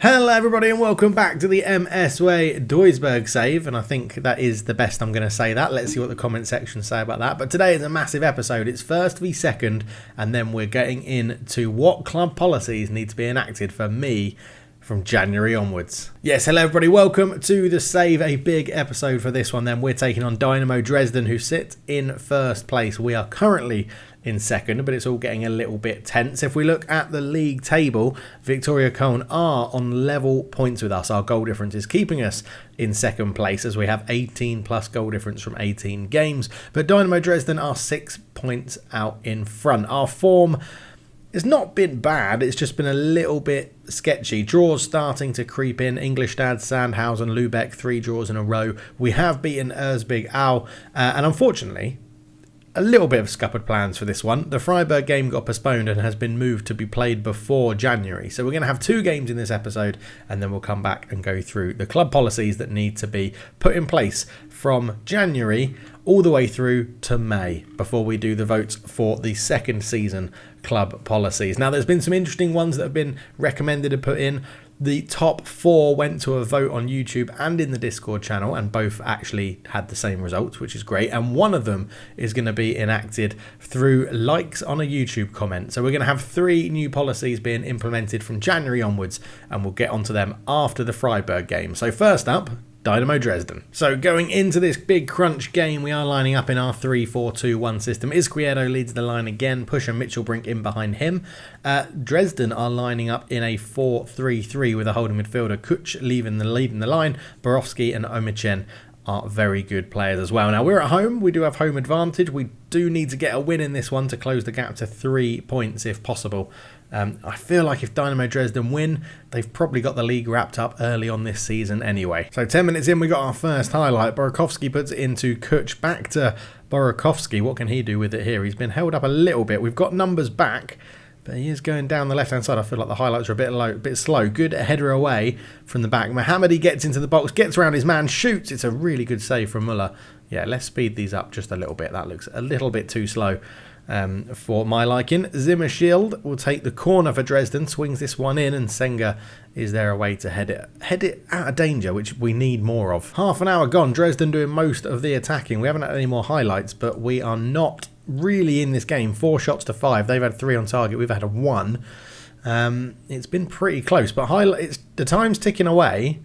Hello everybody and welcome back to the MSW Duisburg save, and I think that is the best I'm going to say that. Let's see what the comment section say about that. But today is a massive episode. It's first v second, and then we're getting into what club policies need to be enacted for me from January onwards. Yes, hello everybody, welcome to the save, a big episode for this one then. We're taking on Dynamo Dresden, who sit in first place. We are currently in second, but it's all getting a little bit tense. If we look at the league table, Victoria Köln are on level points with us. Our goal difference is keeping us in second place as we have 18 plus goal difference from 18 games, but Dynamo Dresden are 6 points out in front. Our form it's not been bad, it's just been a little bit sketchy. Draws starting to creep in. Ingolstadt, Sandhausen, Lübeck, 3 draws in a row. We have beaten Erzbig Au, and unfortunately, a little bit of scuppered plans for this one. The Freiburg game got postponed and has been moved to be played before January. So we're going to have 2 games in this episode, and then we'll come back and go through the club policies that need to be put in place from January all the way through to May before we do the votes for the second season club policies. Now, there's been some interesting ones that have been recommended to put in. The top 4 went to a vote on YouTube and in the Discord channel, and both actually had the same results, which is great. And one of them is going to be enacted through likes on a YouTube comment. So we're going to have 3 new policies being implemented from January onwards, and we'll get onto them after the Freiburg game. So first up, Dynamo Dresden. So going into this big crunch game, we are lining up in our 3-4-2-1 system. Izquierdo leads the line again. Push and Mitchellbrink in behind him. Dresden are lining up in a 4-3-3 with a holding midfielder. Kuch leading the line. Borowski and Omichen are very good players as well. Now, we're at home. We do have home advantage. We do need to get a win in this one to close the gap to 3 points if possible. I feel like if Dynamo Dresden win, they've probably got the league wrapped up early on this season anyway. So 10 minutes in, we got our first highlight. Borowski puts it into Kuch. Back to Borowski. What can he do with it here? He's been held up a little bit. We've got numbers back, but he is going down the left-hand side. I feel like the highlights are a bit low, a bit slow. Good header away from the back. Mohammadi gets into the box, gets around his man, shoots. It's a really good save from Muller. Yeah, let's speed these up just a little bit. That looks a little bit too slow for my liking. Zimmerschild will take the corner for Dresden, swings this one in, and Senga is there a way to head it out of danger, which we need more of. Half an hour gone, Dresden doing most of the attacking. We haven't had any more highlights, but we are not really in this game. 4 shots to 5. They've had 3 on target. We've had a 1. It's been pretty close, but the time's ticking away.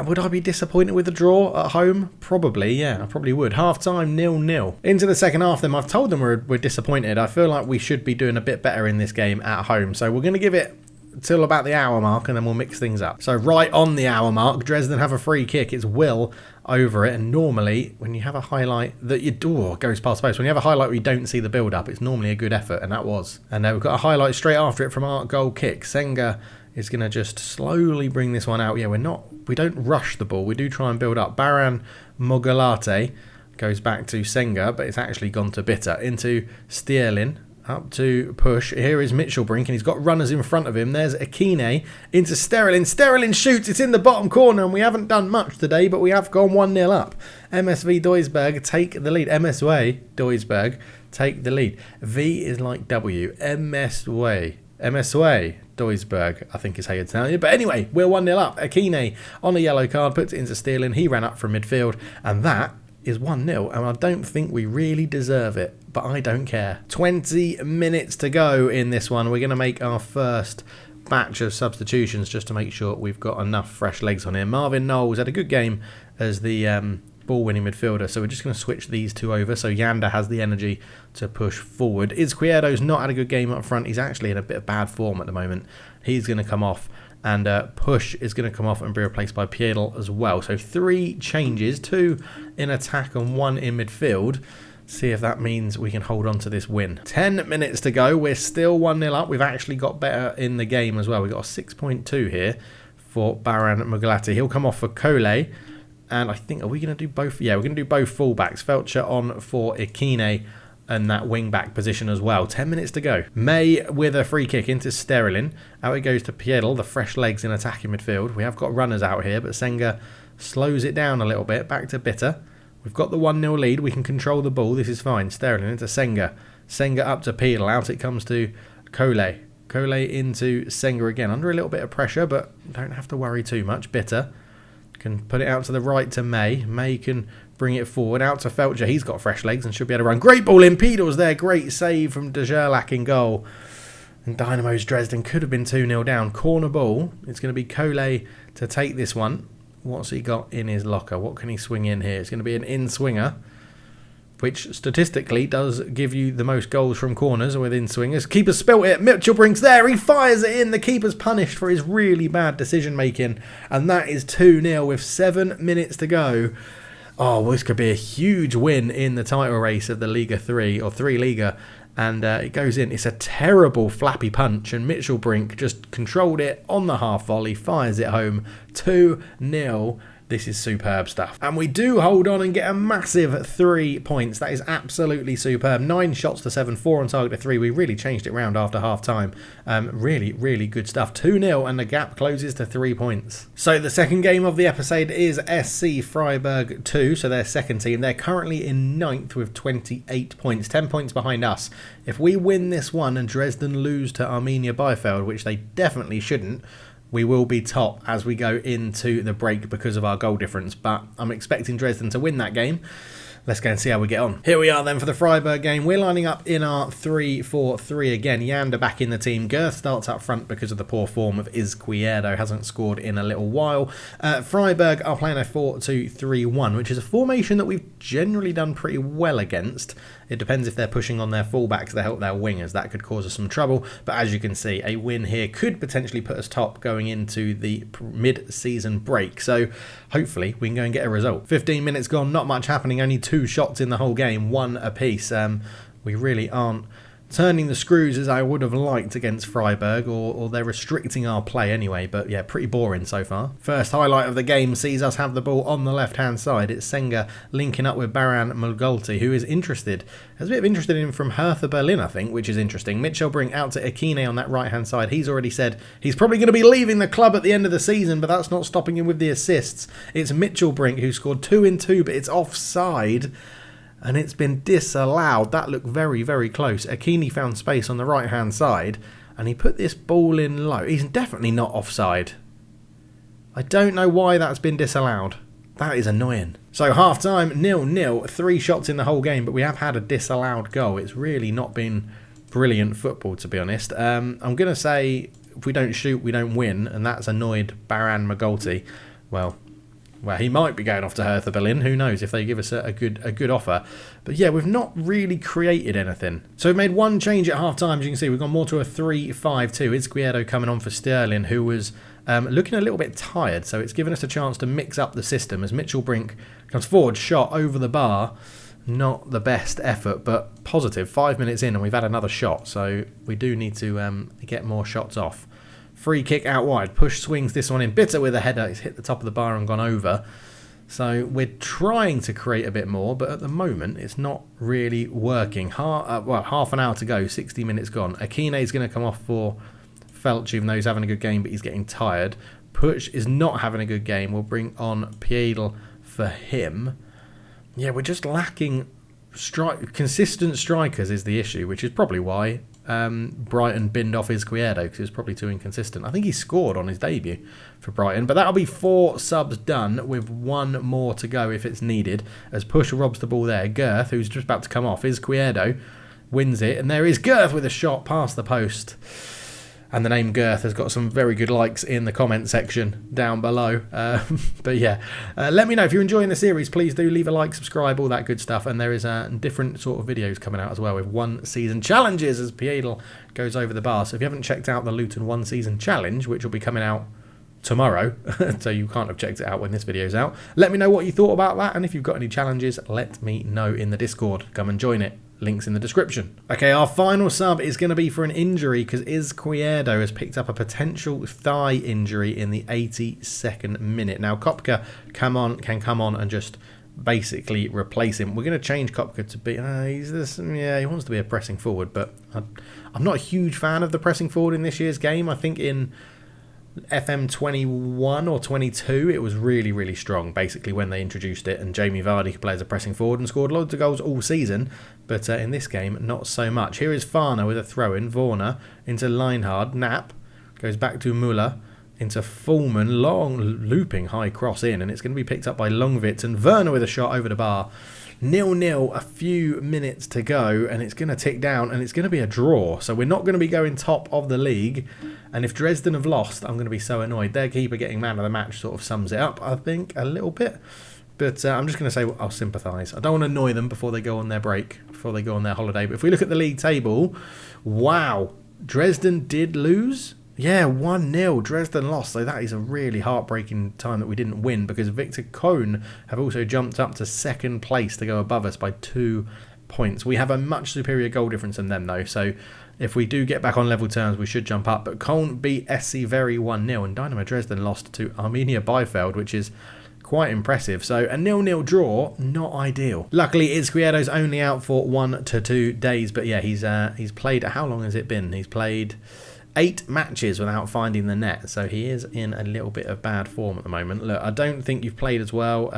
Would I be disappointed with the draw at home? Probably, yeah, I probably would. Half time, 0-0. Into the second half, then I've told them we're disappointed. I feel like we should be doing a bit better in this game at home. So we're going to give it till about the hour mark, and then we'll mix things up. So right on the hour mark, Dresden have a free kick. It's Will over it, and normally when you have a highlight that your door goes past post, when you have a highlight where you don't see the build up, it's normally a good effort, and that was. And we've got a highlight straight after it from our goal kick. Senga is going to just slowly bring this one out. Yeah, we don't rush the ball. We do try and build up. Baran Mogalate goes back to Senga, but it's actually gone to Bitter. Into Stierlin, up to Push. Here is Mitchellbrink, and he's got runners in front of him. There's Akine into Sterling. Sterling shoots. It's in the bottom corner, and we haven't done much today, but we have gone 1-0 up. MSV Duisburg take the lead. MSW Duisburg take the lead. V is like W. MSW Duisburg, I think is how you'd tell you. But anyway, we're 1-0 up. Akine on a yellow card puts it into Stierlin. He ran up from midfield, and that is 1-0, and I don't think we really deserve it, but I don't care. 20 minutes to go in this one. We're going to make our first batch of substitutions just to make sure we've got enough fresh legs on here. Marvin Knowles had a good game as the ball-winning midfielder, so we're just going to switch these 2 over so Yanda has the energy to push forward. Izquierdo's not had a good game up front. He's actually in a bit of bad form at the moment. He's going to come off, and Push is going to come off and be replaced by Piedel as well. So 3 changes, 2 in attack and 1 in midfield. See if that means we can hold on to this win. 10 minutes to go. We're still 1-0 up. We've actually got better in the game as well. We've got a 6.2 here for Baran Mugalati. He'll come off for Kole. And I think, are we going to do both? Yeah, we're going to do both fullbacks. Felcher on for Akine and that wing-back position as well. 10 minutes to go. May with a free kick into Sterling. Out it goes to Piedel, the fresh legs in attacking midfield. We have got runners out here, but Senga slows it down a little bit. Back to Bitter. We've got the 1-0 lead. We can control the ball. This is fine. Sterling into Senga. Senga up to Piedel. Out it comes to Kole. Cole into Senga again. Under a little bit of pressure, but don't have to worry too much. Bitter can put it out to the right to May. May can bring it forward out to Felcher. He's got fresh legs and should be able to run. Great ball in. Pedal's there. Great save from De Gerlach in goal. And Dynamo's Dresden could have been 2-0 down. Corner ball. It's going to be Cole to take this one. What's he got in his locker? What can he swing in here? It's going to be an in-swinger, which statistically does give you the most goals from corners with in-swingers. Keeper spilt it. Mitchell-Brink's there. He fires it in. The keeper's punished for his really bad decision-making. And that is 2-0 with 7 minutes to go. Oh, well, this could be a huge win in the title race of the Liga 3 or 3 Liga. And it goes in. It's a terrible flappy punch. And Mitchell-Brink just controlled it on the half volley. Fires it home. 2-0. This is superb stuff. And we do hold on and get a massive 3 points. That is absolutely superb. 9 shots to 7, 4 on target to 3. We really changed it round after half time. Really, really good stuff. 2-0 and the gap closes to 3 points. So the second game of the episode is SC Freiburg 2. So their second team. They're currently in 9th with 28 points. 10 points behind us. If we win this one and Dresden lose to Arminia Bielefeld, which they definitely shouldn't, we will be top as we go into the break because of our goal difference. But I'm expecting Dresden to win that game. Let's go and see how we get on. Here we are then for the Freiburg game. We're lining up in our 3-4-3 again. Yander back in the team. Girth starts up front because of the poor form of Izquierdo. Hasn't scored in a little while. Freiburg are playing a 4-2-3-1, which is a formation that we've generally done pretty well against. It depends if they're pushing on their fullbacks to help their wingers. That could cause us some trouble. But as you can see, a win here could potentially put us top going into the mid-season break. So hopefully we can go and get a result. 15 minutes gone, not much happening. Only 2 shots in the whole game, 1 apiece. We really aren't turning the screws as I would have liked against Freiburg, or they're restricting our play anyway. But yeah, pretty boring so far. First highlight of the game sees us have the ball on the left-hand side. It's Senga linking up with Baran Mulgolti, who is interested. There's a bit of interest in him from Hertha Berlin, I think, which is interesting. Mitchell-Brink out to Akine on that right-hand side. He's already said he's probably going to be leaving the club at the end of the season, but that's not stopping him with the assists. It's Mitchell-Brink who scored 2 in 2, but it's offside. And it's been disallowed. That looked very, very close. Akini found space on the right-hand side, and he put this ball in low. He's definitely not offside. I don't know why that's been disallowed. That is annoying. So half-time, 0-0. 3 shots in the whole game, but we have had a disallowed goal. It's really not been brilliant football, to be honest. I'm going to say if we don't shoot, we don't win, and that's annoyed Baran Magolti. Well, he might be going off to Hertha Berlin. Who knows if they give us a good offer. But yeah, we've not really created anything. So we've made 1 change at half-time. As you can see, we've gone more to a 3-5-2. Izquierdo coming on for Sterling, who was looking a little bit tired. So it's given us a chance to mix up the system as Mitchell-Brink comes forward, shot over the bar. Not the best effort, but positive. 5 minutes in and we've had another shot. So we do need to get more shots off. Free kick out wide. Push swings this one in. Bitter with a header. It's hit the top of the bar and gone over. So we're trying to create a bit more, but at the moment it's not really working. Half an hour to go. 60 minutes gone. Akine is going to come off for Felch, even though he's having a good game, but he's getting tired. Push is not having a good game. We'll bring on Piedel for him. Yeah, we're just lacking consistent strikers is the issue, which is probably why Brighton binned off Izquierdo, because he was probably too inconsistent. I think he scored on his debut for Brighton, but that'll be 4 subs done with 1 more to go if it's needed, as Push robs the ball there. Girth, who's just about to come off, Izquierdo wins it, and there is Girth with a shot past the post. And the name Girth has got some very good likes in the comment section down below. But yeah, let me know if you're enjoying the series. Please do leave a like, subscribe, all that good stuff. And there is different sort of videos coming out as well with 1 season challenges as Piedel goes over the bar. So if you haven't checked out the Luton 1 season challenge, which will be coming out tomorrow, so you can't have checked it out when this video's out, let me know what you thought about that. And if you've got any challenges, let me know in the Discord. Come and join it. Links in the description. Okay, our final sub is going to be for an injury because Izquierdo has picked up a potential thigh injury in the 82nd minute. Now, Kopka can come on and just basically replace him. We're going to change Kopka to be... he wants to be a pressing forward, but I'm not a huge fan of the pressing forward in this year's game. I think in FM21 or 22, it was really, really strong, basically, when they introduced it, and Jamie Vardy could play as a pressing forward and scored loads of goals all season, but in this game, not so much. Here is Farner with a throw-in, Warner into Lienhard, Knapp, goes back to Müller, into Fullman, long looping high cross in, and it's going to be picked up by Longvitz, and Werner with a shot over the bar. 0-0, a few minutes to go, and it's going to tick down, and it's going to be a draw. So we're not going to be going top of the league, and if Dresden have lost, I'm going to be so annoyed. Their keeper getting man of the match sort of sums it up, I think, a little bit. But I'm just going to say I'll sympathise. I don't want to annoy them before they go on their break, before they go on their holiday. But if we look at the league table, wow, Dresden did lose. Yeah, 1-0. Dresden lost, so that is a really heartbreaking time that we didn't win, because Victor Kohn have also jumped up to second place to go above us by 2 points. We have a much superior goal difference than them, though, so if we do get back on level terms, we should jump up. But Kohn beat SC Very 1-0, and Dynamo Dresden lost to Arminia Bielefeld, which is quite impressive. So a 0-0 draw, not ideal. Luckily, Izquierdo's only out for 1 to 2 days, but yeah, he's played. How long has it been? He's played 8 matches without finding the net, so he is in a little bit of bad form at the moment. Look, I don't think you've played as well.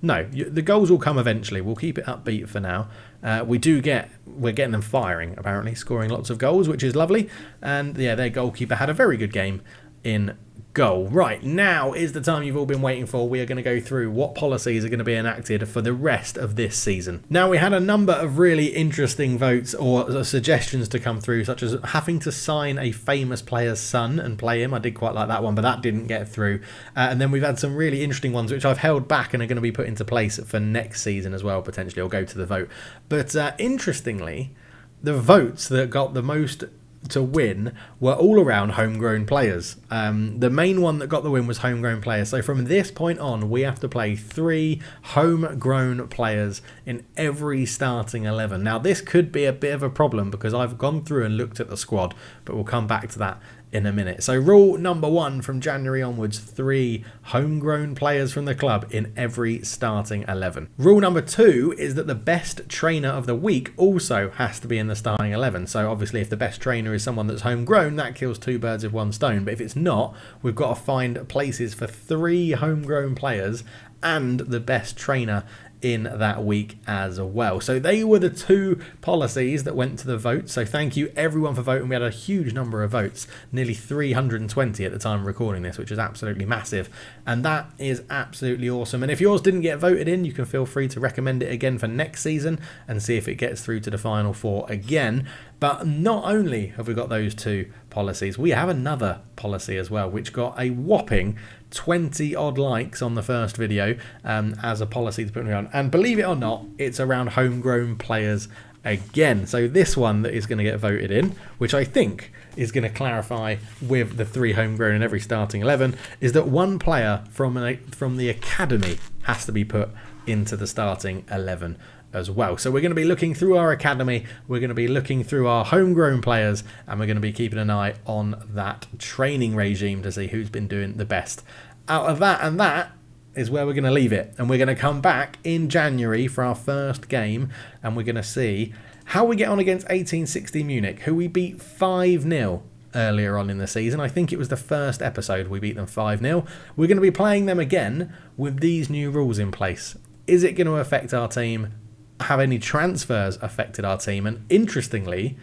No, the goals will come eventually. We'll keep it upbeat for now. We're getting them firing, apparently, scoring lots of goals, which is lovely. And yeah, their goalkeeper had a very good game in goal. Right, now is the time you've all been waiting for. We are going to go through what policies are going to be enacted for the rest of this season. Now, we had a number of really interesting votes or suggestions to come through, such as having to sign a famous player's son and play him. I did quite like that one, but that didn't get through. And then we've had some really interesting ones, which I've held back and are going to be put into place for next season as well, potentially, or go to the vote. But interestingly, the votes that got the most to win were all around homegrown players. The main one that got the win was homegrown players. So from this point on, we have to play 3 homegrown players in every starting 11. Now, this could be a bit of a problem because I've gone through and looked at the squad, but we'll come back to that in a minute. So rule number 1 from January onwards, 3 homegrown players from the club in every starting 11. Rule number 2 is that the best trainer of the week also has to be in the starting 11. So obviously if the best trainer is someone that's homegrown, that kills 2 birds with 1 stone. But if it's not, we've got to find places for 3 homegrown players and the best trainer in that week as well. So they were the 2 policies that went to the vote. So thank you everyone for voting. We had a huge number of votes, nearly 320 at the time of recording this, which is absolutely massive. And that is absolutely awesome. And if yours didn't get voted in, you can feel free to recommend it again for next season and see if it gets through to the final 4 again. But not only have we got those 2 policies, we have another policy as well, which got a whopping 20 odd likes on the first video as a policy to put around. And believe it or not, it's around homegrown players again. So this one that is going to get voted in, which I think is going to clarify with the 3 homegrown in every starting 11, is that 1 player from the academy has to be put into the starting 11 as well. So we're going to be looking through our academy, we're going to be looking through our homegrown players, and we're going to be keeping an eye on that training regime to see who's been doing the best out of that. And that is where we're going to leave it, and we're going to come back in January for our first game, and we're going to see how we get on against 1860 Munich, who we beat 5-0 earlier on in the season. I think it was the first episode we beat them 5-0. We're going to be playing them again with these new rules in place. Is it going to affect our team? Have any transfers affected our team? And interestingly,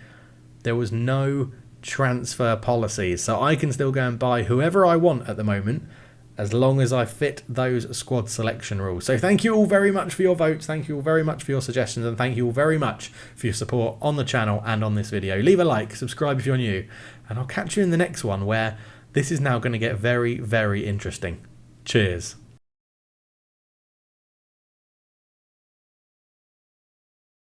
there was no transfer policies, so I can still go and buy whoever I want at the moment as long as I fit those squad selection rules. So thank you all very much for your votes, thank you all very much for your suggestions, and thank you all very much for your support on the channel and on this video. Leave a like, subscribe if you're new, and I'll catch you in the next one where this is now going to get very, very interesting. Cheers.